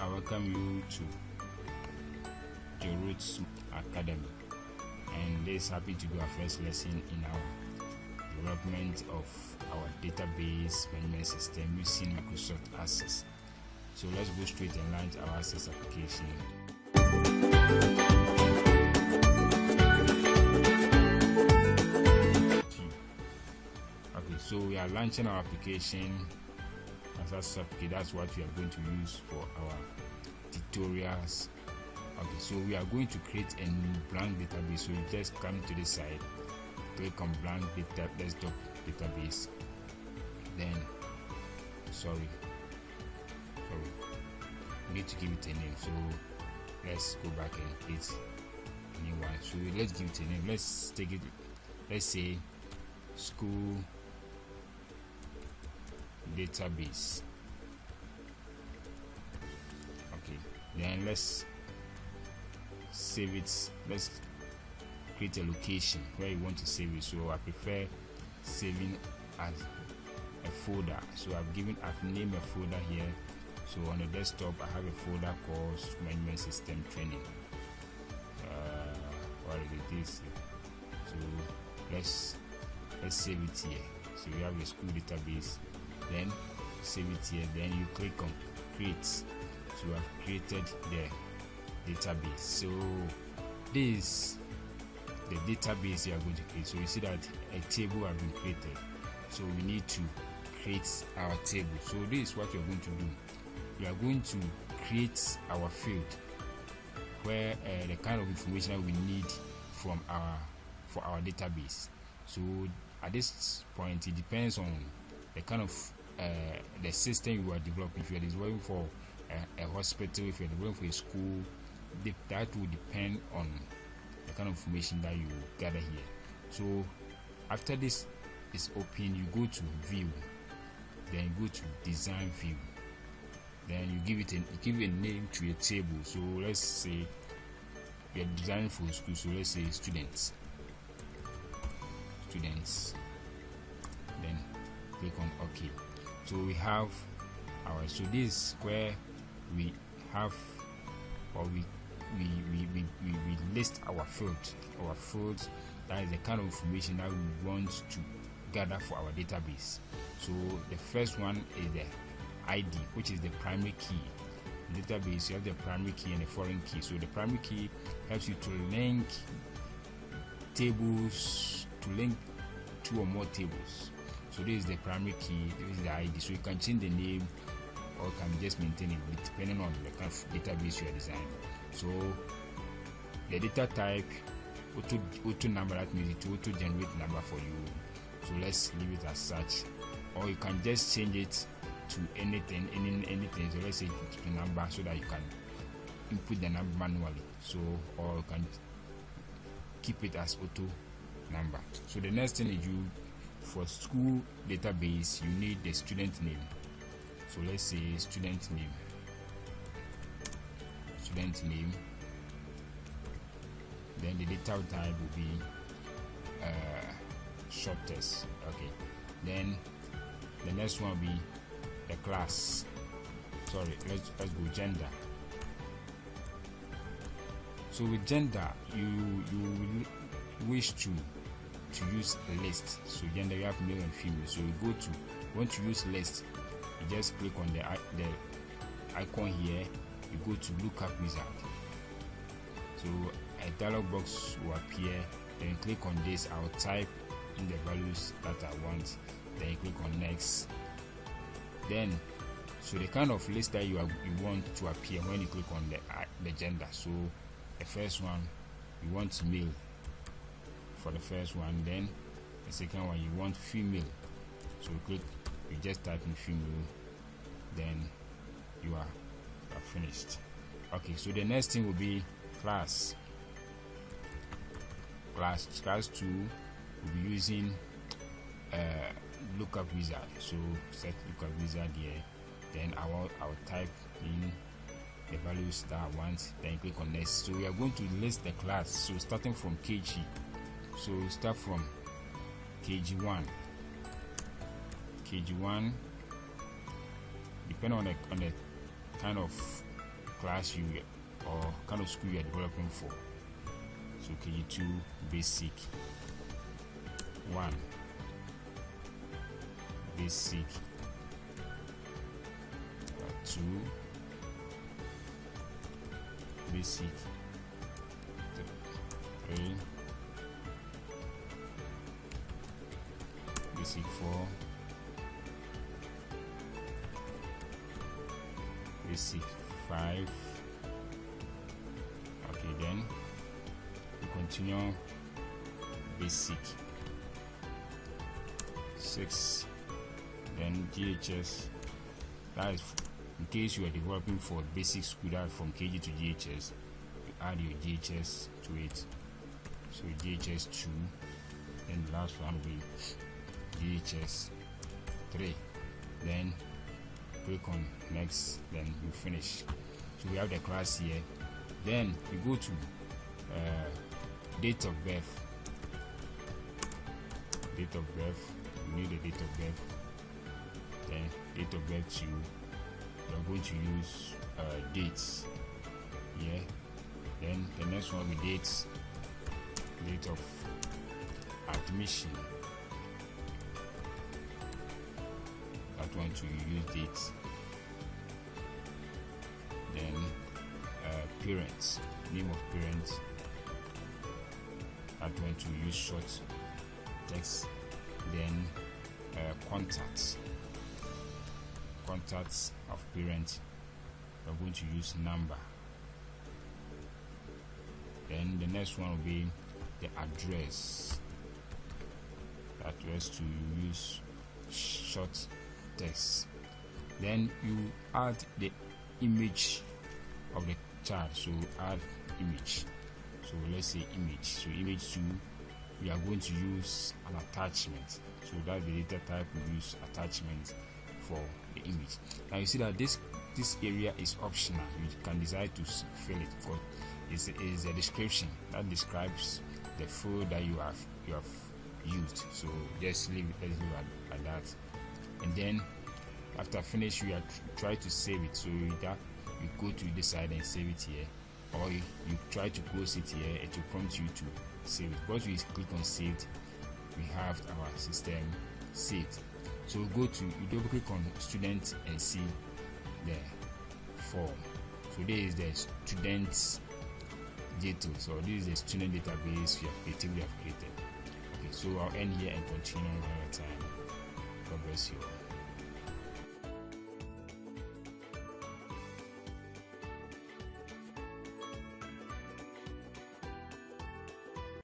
I welcome you to your Roots Academy, and this happy to be our first lesson in our development of our database management system using Microsoft Access. So let's go straight and launch our Access application. Okay, so we are launching our application. That's what we are going to use for our tutorials. Okay, so we are going to create a blank database. So you just come to the side, click on blank desktop database, then we need to give it a name. So let's go back and create a new one. So let's give it a name. Let's say school database. Okay, then let's save it. Let's create a location where you want to save it. So I prefer saving as a folder. So I've named a folder here. So on the desktop I have a folder called Management System Training. What is this? So let's save it here. So we have a school database, then save it here, then you click on create. So I've created the database. So this is the database you are going to create. So you see that a table has been created, so we need to create our table. So this is what you're going to do. We are going to create our field where the kind of information that we need for our database. So at this point it depends on the kind of the system you are developing. If you are developing for a hospital, if you are developing for a school, that will depend on the kind of information that you gather here. So after this is open, you go to view, then you go to design view, then you give a name to your table. So let's say we are designing for school, so let's say students, then click on OK. So we have our, so this is where we have, or we list our fields. That is the kind of information that we want to gather for our database. So the first one is the ID, which is the primary key. In the database you have the primary key and the foreign key. So the primary key helps you to link tables, to link two or more tables. So this is the primary key, this is the ID. So you can change the name or you can just maintain it depending on the kind of database you are designing. So the data type, auto number, that means it will auto generate number for you. So let's leave it as such, or you can just change it to anything. So let's say to number, so that you can input the number manually. So, or you can keep it as auto number. So the next thing is, for school database you need the student name. So let's say student name, then the data type will be short test. Okay, then the next one will be the class. Sorry, let's go gender. So with gender, you wish to use a list. So gender, you have male and female. So you want to use list, you just click on the icon here, you go to Lookup Wizard. So a dialog box will appear, then you click on this. I'll type in the values that I want, then you click on next. Then so the kind of list that you want to appear when you click on the gender. So the first one you want male for the first one, then the second one you want female. So you just type in female, then you are finished. Okay, so the next thing will be class 2 will be using Lookup Wizard. So set Lookup Wizard here, then I'll type in the values that I want, then click on next. So we are going to list the class. So starting from KG, so start from KG1, depending on the kind of class you or kind of school you are developing for. So KG2 basic 1, basic 2, basic 3, basic 4, basic 5. Okay, then we continue basic 6, then GHS. That is in case you are developing for basic school, that from KG to GHS, you add your GHS to it. So GHS 2, then the last one will be GHS 3. Then click on next, then you finish. So we have the class here. Then you go to date of birth. Date of birth, you need the date of birth. Then date of birth 2, you're going to use dates. Yeah. Then the next one will be dates. Date of admission. That one to use dates. Then parents, name of parents. That one to use short text. Then contacts of parents, we're going to use number. Then the next one will be the address to use short text. Then you add the image of the child, so add image. So let's say image. So image 2, we are going to use an attachment. So that's the data type we use, attachment for the image. Now you see that this area is optional. You can decide to fill it, because it is a description that describes the field that you have used. So just leave it like that. And then after finish, you try to save it. So that you go to the side and save it here, or you try to close it here. It will prompt you to save it. Once we click on saved, we have our system saved. So you double click on student and see the form. So this is the students data. So this is the student database we have created. Okay, so I'll end here and continue another time. God bless you all.